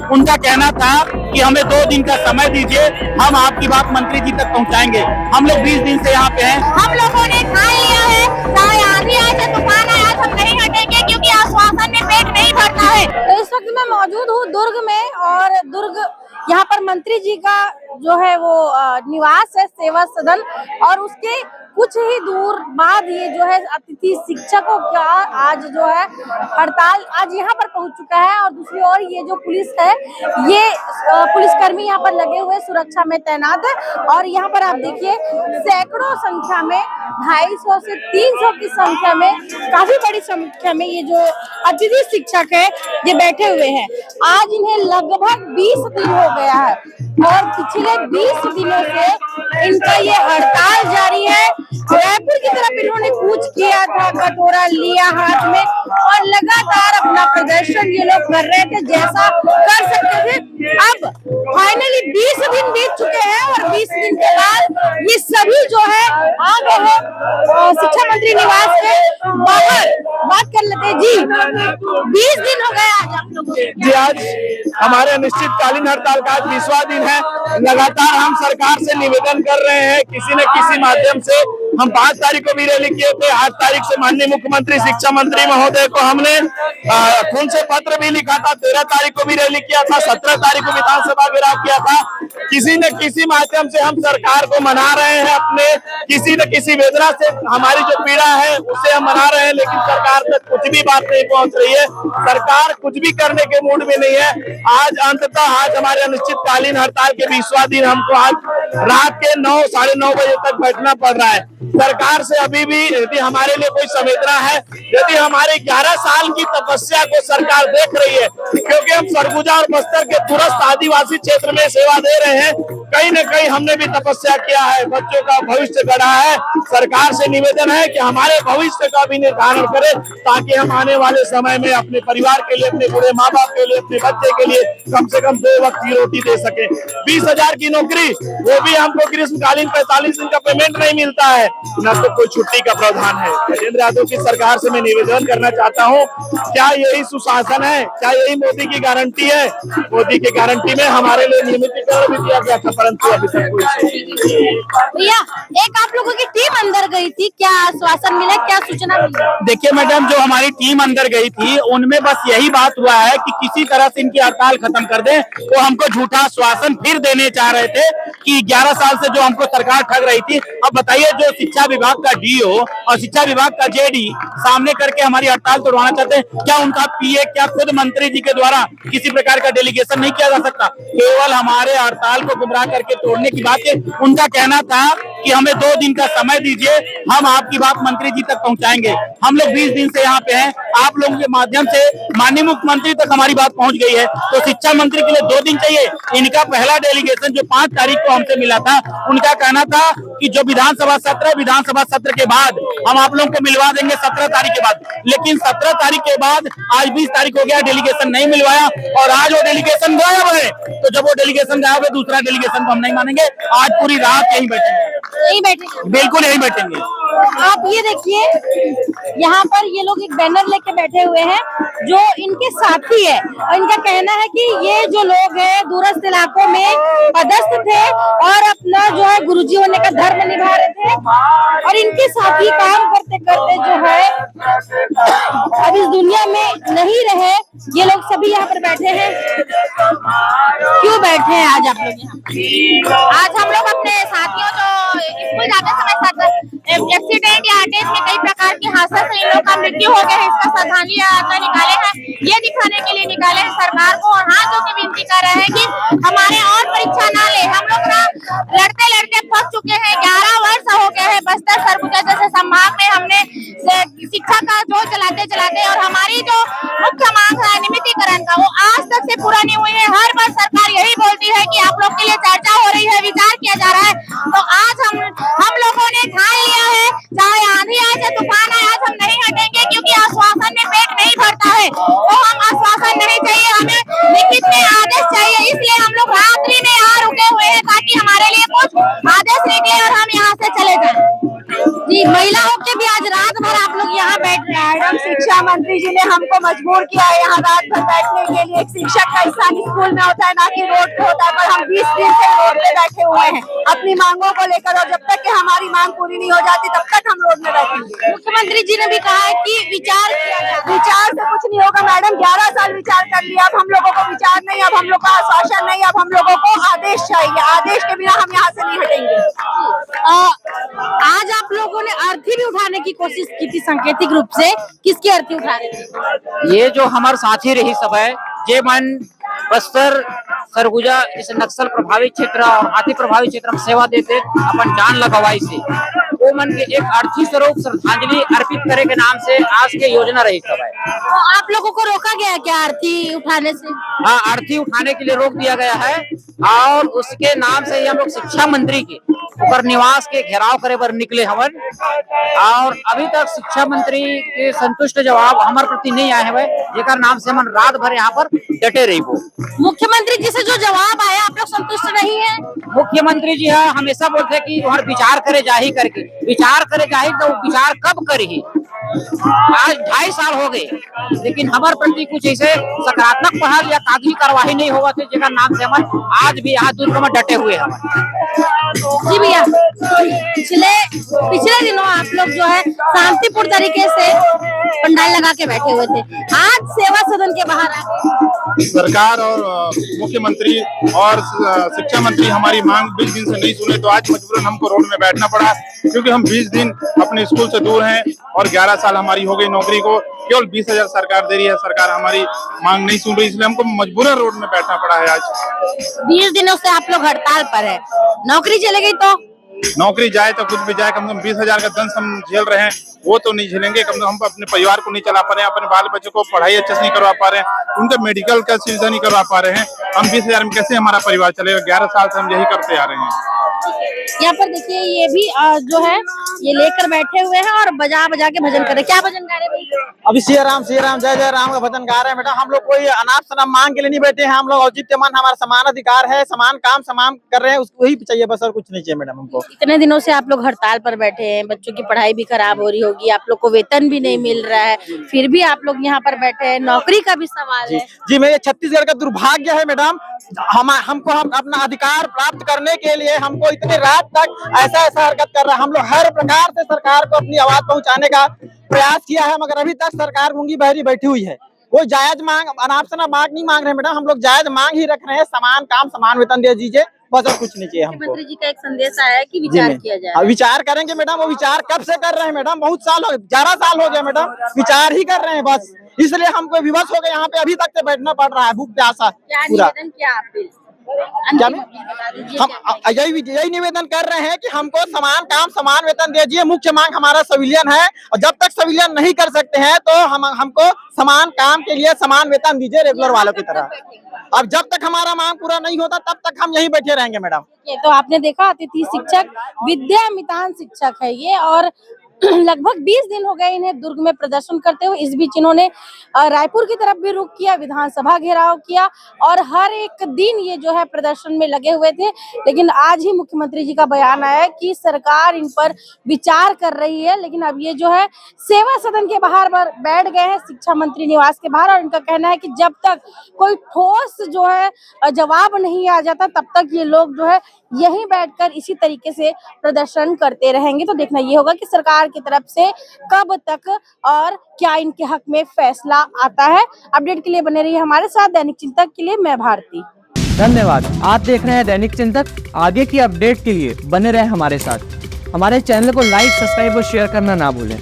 उनका कहना था कि हमें 2 दिन का समय दीजिए, हम आपकी बात मंत्री जी तक पहुंचाएंगे। हम लोग 20 दिन से यहाँ पे हैं। हम लोगों ने ठान लिया है, चाहे आंधी आए चाहे तूफान आए, आज हम नहीं हटेंगे क्योंकि आश्वासन में पेट नहीं भरता है। तो इस वक्त मैं मौजूद हूँ दुर्ग में, और दुर्ग यहाँ पर मंत्री जी का जो है वो निवास है, सेवा सदन, और उसके कुछ ही दूर बाद ये जो है अतिथि शिक्षकों का आज जो है हड़ताल आज यहाँ पर पहुँच चुका है। और दूसरी ओर ये जो पुलिस है, ये पुलिसकर्मी यहाँ पर लगे हुए सुरक्षा में तैनात है। और यहाँ पर आप देखिए सैकड़ों संख्या में, 250 से 300 की संख्या में, काफी बड़ी संख्या में ये जो अतिथि शिक्षक है ये बैठे हुए हैं। आज इन्हें लगभग 20 दिन हो गया है और पिछले 20 दिनों से इनका ये हड़ताल जारी है। रायपुर की तरफ इन्होंने कूच किया था, कटोरा लिया हाथ में और लगातार अपना प्रदर्शन ये लोग कर रहे थे जैसा कर सकते थे। अब फाइनली 20 दिन बीत चुके हैं और 20 दिन के बाद ये सभी जो है आ गए हैं शिक्षा मंत्री निवास के बाहर। बात कर लेते हैं जी, 20 दिन हो गए आज आप लोगों को। जी, आज हमारे अनिश्चितकालीन हड़ताल का आज 20वां दिन है। लगातार हम सरकार से निवेदन कर रहे हैं, किसी न किसी माध्यम से। हम 5 तारीख को भी रैली किए थे, 8 तारीख से माननीय मुख्यमंत्री शिक्षा मंत्री महोदय को हमने खून से पत्र भी लिखा था, 13 तारीख को भी रैली किया था, 17 तारीख को विधानसभा घेराव किया था। किसी न किसी माध्यम से हम सरकार को मना रहे हैं, अपने किसी न किसी वेदना से हमारी जो पीड़ा है उसे हम मना रहे हैं, लेकिन सरकार तक कुछ भी बात नहीं पहुंच रही है। सरकार कुछ भी करने के मूड में नहीं है। आज अंततः आज हमारे अनिश्चितकालीन हड़ताल के 20वां दिन हमको आज रात के 9, साढ़े 9 बजे तक बैठना पड़ रहा है। सरकार से अभी भी यदि हमारे लिए कोई संवेदना है, यदि हमारे 11 साल की तपस्या को सरकार देख रही है, क्योंकि हम सरगुजा और बस्तर के दूरस्थ आदिवासी क्षेत्र में सेवा दे रहे हैं, कहीं न कहीं हमने भी तपस्या किया है, बच्चों का भविष्य गढ़ा है। सरकार से निवेदन है कि हमारे भविष्य का भी निर्धारण करे, ताकि हम आने वाले समय में अपने परिवार के लिए, अपने बूढ़े माँ बाप के लिए, अपने बच्चे के लिए कम से कम 2 वक्त की रोटी दे सके। 20,000 की नौकरी, वो भी हमको ग्रीष्मकालीन 45 दिन का पेमेंट नहीं मिलता है, न तो कोई छुट्टी का प्रावधान है। राजेंद्र यादव की सरकार से मैं निवेदन करना चाहता हूँ, क्या यही सुशासन है? क्या यही मोदी की गारंटी है? मोदी की गारंटी में हमारे लिए नियमितीकरण भी दिया गया था, परंतु अभी तक भैया, एक आप लोगों की टीम अंदर गई थी, क्या आश्वासन मिला, क्या सूचना मिली? देखिए मैडम, जो हमारी टीम अंदर गई थी उनमें बस यही बात हुआ है कि किसी तरह से इनकी हड़ताल खत्म कर दें। वो हमको झूठा आश्वासन फिर देने चाह रहे थे कि 11 साल से जो हमको सरकार ठग रही थी। अब बताइए, जो शिक्षा विभाग का डीओ और शिक्षा विभाग का जेडी सामने करके हमारी हड़ताल तोड़वाना चाहते हैं, क्या उनका पीए, क्या खुद मंत्री जी के द्वारा किसी प्रकार का डेलीगेशन नहीं किया जा सकता? केवल हमारे हड़ताल को गुमराह करके तोड़ने की बात है। उनका कहना था कि हमें 2 दिन का समय दीजिए, हम आपकी बात मंत्री जी तक पहुंचाएंगे। हम लोग 20 दिन से यहाँ पे हैं, आप लोगों के माध्यम से माननीय मुख्यमंत्री तक हमारी बात पहुंच गई है। तो शिक्षा मंत्री के लिए 2 दिन चाहिए। इनका पहला डेलीगेशन जो 5 तारीख को हमसे मिला था, उनका कहना था कि जो विधानसभा सत्र के बाद हम आप लोगों को मिलवा देंगे 17 तारीख के बाद। लेकिन 17 तारीख के बाद आज 20 तारीख हो गया, डेलीगेशन नहीं मिलवाया और आज वो डेलीगेशन गायब है। तो जब वो डेलीगेशन गायब है, दूसरा डेलीगेशन को हम नहीं मानेंगे। आज पूरी रात यहीं बैठेंगे, बिल्कुल यहीं बैठेंगे। आप ये देखिए, यहाँ पर ये लोग एक बैनर लेके बैठे हुए हैं जो इनके साथी है, और इनका कहना है कि ये जो लोग हैं दूरस्थ इलाकों में पदस्थ थे और अपना जो है गुरुजी होने का धर्म निभा रहे थे, और इनके साथी काम करते करते जो है अब इस दुनिया में नहीं रहे। ये लोग सभी यहाँ पर बैठे हैं। क्यों बैठे हैं आज आप लोग यहाँ? आज हम लोग अपने साथियों जो स्कूल जाते समय एक्सीडेंट या अटैक में कई प्रकार के हादसे से इन लोग का मृत्यु हो गया है, इसका श्रद्धांजलि यात्रा निकाले हैं। ये दिखाने के लिए निकाले हैं सरकार को, और हाथ धो के विनती कर रहे हैं कि हमारे और परीक्षा ना ले। हम लोग ना लड़ते लड़ते फंस चुके हैं, 11 वर्ष हो गए हैं। बस्तर सरगुजा जैसे संभाग में हमने शिक्षा का जोर चलाते चलाते, और हमारी जो मुख्य मांग है नियमितीकरण का, वो आज तक से पूरा नहीं हुई है। हर बार सरकार यही बोलती है कि आप लोग के लिए चर्चा हो रही है, विचार किया जा रहा है। तो आज हम लोगों ने ठान लिया है, चाहे आंधी आए चाहे तूफान आए, आज हम नहीं हटेंगे क्योंकि आश्वासन में पेट नहीं भरता है। तो हम आश्वासन नहीं चाहिए, हमें लिखित में आदेश चाहिए। इसलिए हम लोग रात्रि में यहाँ रुके हुए हैं ताकि हमारे लिए कुछ आदेश निकले और हम यहाँ से चले जाएं। जी, महिला होके भी आज मुख्यमंत्री जी ने हमको मजबूर किया है यहाँ रात भर बैठने के लिए। एक शिक्षक का स्थान स्कूल में होता है, ना कि रोड पे होता है, पर हम 20 दिन से रोड पे बैठे हुए हैं अपनी मांगों को लेकर, और जब तक कि हमारी मांग पूरी नहीं हो जाती तब तक हम रोड में बैठेंगे। मुख्यमंत्री जी ने भी कहा है कि विचार किया जाए। विचार से कुछ नहीं होगा मैडम, 11 साल विचार कर लिया, अब हम लोगों को विचार नहीं, अब हम लोग का आश्वासन नहीं, अब हम लोगों को आदेश चाहिए। आदेश के बिना हम यहाँ से नहीं हटेंगे। आज आप लोगों ने अर्थी भी उठाने की कोशिश की थी सांकेतिक रूप से, किसकी अर्थी उठा रहे थे? ये जो हमारे साथी रही सब है, जे मन बस्तर सरगुजा इस नक्सल प्रभावित क्षेत्र और हाथी प्रभावित क्षेत्र में सेवा देते अपन जान लगवाई से वो मन के एक अर्थी स्वरूप श्रद्धांजलि अर्पित करे के नाम से आज के योजना रही सब है। तो आप लोगों को रोका गया क्या अर्थी उठाने से? हाँ, अर्थी उठाने के लिए रोक दिया गया है और उसके नाम से हम लोग शिक्षा मंत्री के ऊपर निवास के घेराव करे पर निकले हवन, और अभी तक शिक्षा मंत्री के संतुष्ट जवाब हमारे प्रति नहीं आए हुए, जेकर नाम से हम रात भर यहाँ पर डटे रही। वो मुख्यमंत्री जी से जो जवाब आया आप लोग संतुष्ट नहीं है? मुख्यमंत्री जी है हमेशा बोलते हैं कि वहाँ विचार करे जाही करके, विचार करे जाही तो विचार कब करी? आज 2.5 साल हो गए, लेकिन हमारे प्रति कुछ ऐसे सकारात्मक पहल या कागजी कार्यवाही नहीं हुआ थे, जेकर नाम से हम आज भी यहाँ दुर्ग में डटे हुए हैं। जी भैया, पिछले दिनों आप लोग जो है शांतिपूर्ण तरीके से पंडाल लगा के बैठे हुए थे, आज सेवा सदन के बाहर आ गए। सरकार और मुख्यमंत्री और शिक्षा मंत्री हमारी मांग 20 दिन से नहीं सुने, तो आज मजबूरन हमको रोड में बैठना पड़ा, क्योंकि हम 20 दिन अपने स्कूल से दूर हैं और 11 साल हमारी हो गई नौकरी को, केवल 20,000 सरकार दे रही है, सरकार हमारी मांग नहीं सुन रही, इसलिए हमको मजबूरन रोड में बैठना पड़ा है। आज 20 दिनों से आप लोग हड़ताल पर है, नौकरी चले गई तो? नौकरी जाए तो कुछ भी जाए, कम से कम 20,000 का दंश हम झेल रहे हैं, वो तो नहीं झेलेंगे। कम से कम हम अपने परिवार को नहीं चला पा रहे हैं, अपने बाल बच्चों को पढ़ाई अच्छे से नहीं करवा पा रहे हैं, उनके मेडिकल का सुविधा नहीं करवा पा रहे हैं। हम 20,000 में कैसे हमारा परिवार चलेगा? 11 साल से हम यही करते आ रहे हैं। यहाँ पर देखिए ये भी जो है ये लेकर बैठे हुए हैं और बजा बजा के भजन कर रहे हैं। क्या भजन गा रहे हैं भाई? अभी श्री राम जय जय राम का भजन गा रहे हैं बेटा। हम लोग कोई अनाप शनाप मांग के लिए नहीं बैठे हैं, हम लोग औचित्यमान, हमारा समान अधिकार है, समान काम समान कर रहे हैं, उसको ही चाहिए बस, और कुछ नहीं चाहिए मैडम हमको। इतने दिनों से आप लोग हड़ताल पर बैठे हैं, बच्चों की पढ़ाई भी खराब हो रही होगी, आप लोग को वेतन भी नहीं मिल रहा है, फिर भी आप लोग यहाँ पर बैठे हैं, नौकरी का भी सवाल है। जी मेरे छत्तीसगढ़ का दुर्भाग्य है मैडम, हमको अपना अधिकार प्राप्त करने के लिए हमको इतनी रात तक ऐसा हरकत कर रहा है। हम लोग हर प्रकार से सरकार को अपनी आवाज पहुंचाने का प्रयास किया है, मगर अभी तक सरकार गूंगी बहरी बैठी हुई है। कोई जायज मांग, अनाप शनाप मांग नहीं मांग रहे मैडम, हम लोग जायज मांग ही रख रहे हैं, समान काम समान वेतन दे दीजिए, बस और कुछ नहीं चाहिए हमको। मुख्यमंत्री जी का एक संदेश आया है कि विचार किया जाए। विचार करेंगे मैडम, वो विचार कब से कर रहे हैं मैडम? बहुत साल हो, 11 साल हो गए मैडम, विचार ही कर रहे हैं बस, इसलिए हमको विवश हो गए, यहाँ पे अभी तक से बैठना पड़ रहा है, भूख प्यासा पूरा। हम यही निवेदन कर रहे हैं कि हमको समान काम समान वेतन दीजिए, मुख्य मांग हमारा सिविलियन है, और जब तक सिविलियन नहीं कर सकते हैं तो हमको समान काम के लिए समान वेतन दीजिए रेगुलर वालों की तरह। अब जब तक हमारा मांग पूरा नहीं होता तब तक हम यहीं बैठे रहेंगे मैडम। तो आपने देखा अतिथि शिक्षक विद्यामितान शिक्षक है ये, और लगभग 20 दिन हो गए इन्हें दुर्ग में प्रदर्शन करते हुए। इस बीच इन्होंने रायपुर की तरफ भी रुख किया, विधानसभा घेराव किया, और हर एक दिन ये जो है प्रदर्शन में लगे हुए थे। लेकिन आज ही मुख्यमंत्री जी का बयान आया कि सरकार इन पर विचार कर रही है, लेकिन अब ये जो है सेवा सदन के बाहर बैठ गए हैं, शिक्षा मंत्री निवास के बाहर, और इनका कहना है कि जब तक कोई ठोस जो है जवाब नहीं आ जाता तब तक ये लोग जो है यहीं बैठकर इसी तरीके से प्रदर्शन करते रहेंगे। तो देखना ये होगा कि सरकार की तरफ से कब तक और क्या इनके हक में फैसला आता है। अपडेट के लिए बने रहिए हमारे साथ। दैनिक चिंतक के लिए मैं भारती। धन्यवाद। आप देख रहे हैं दैनिक चिंतक। आगे की अपडेट के लिए बने रहे हमारे साथ। हमारे चैनल को लाइक, सब्सक्राइब और शेयर करना ना भूलें।